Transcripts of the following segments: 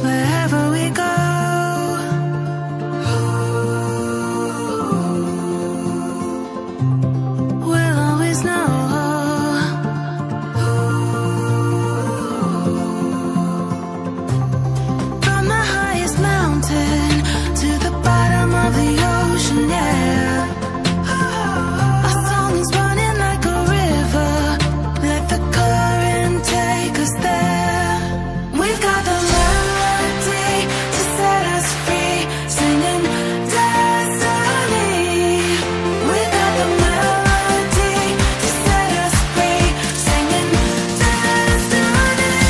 Wherever we go, we'll always know. From the highest mountain to the bottom of the ocean, yeah. Our song is running like a river. Let the current take us there. We've got the melody to set us free, singing destiny. We've got the melody to set us free, singing destiny.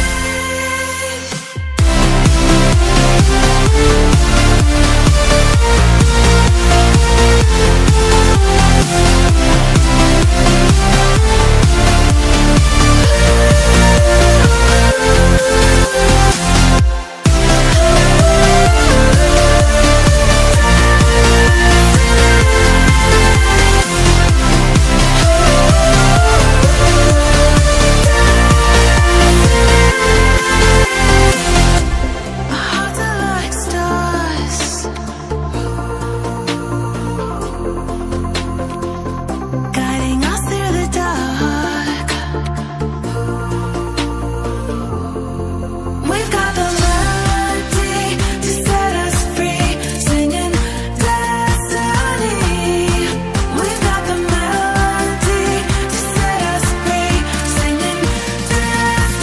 Our hearts are like stars, guiding us through the dark. We've got the melody to set us free, singing destiny. We've got the melody to set us free, singing destiny.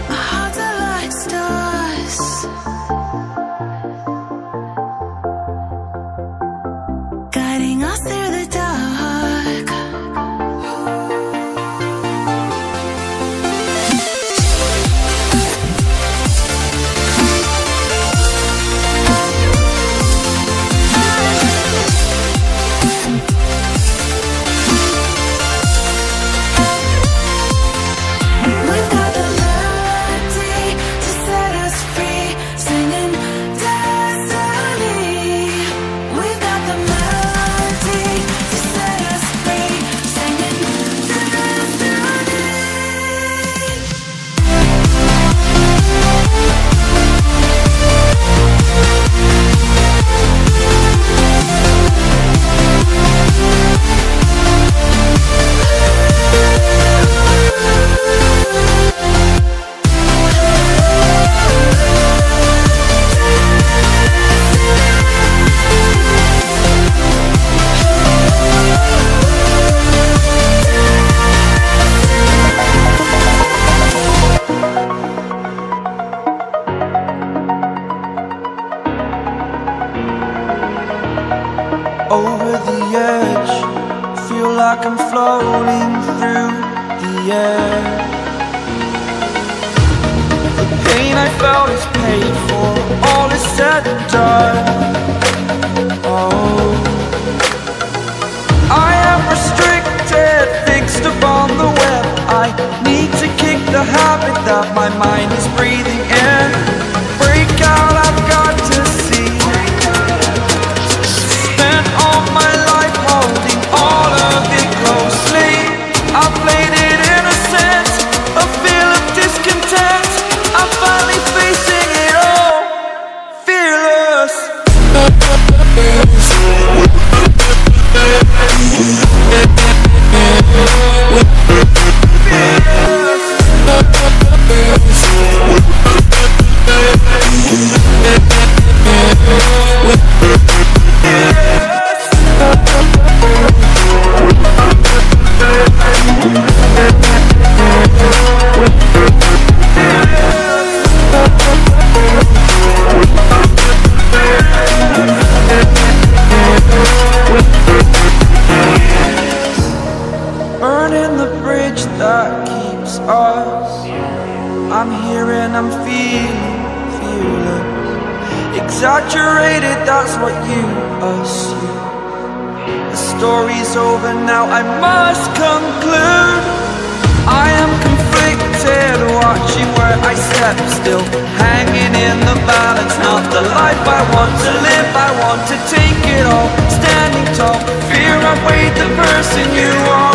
Our hearts are like stars, guiding us through the dark. We've got the melody to set us free, singing destiny. We've got the melody to set us free, singing destiny. Over the edge, feel like I'm floating through the air. The pain I felt is paid for, all is said and done. Oh, I am restricted, fixed upon the web. I need to kick the habit that my mind is breathing in. Break out, I've got to see. Spent all my life holding all of it closely. I played it innocent, a feel of discontent. I'm finally facing it all, fearless. Fearless. exaggerated, that's what you assume. The story's over now, I must conclude. I am conflicted, watching where I step still, hanging in the balance. Not the life I want to live, I want to take it all. Standing tall, fear I weighed the person you are.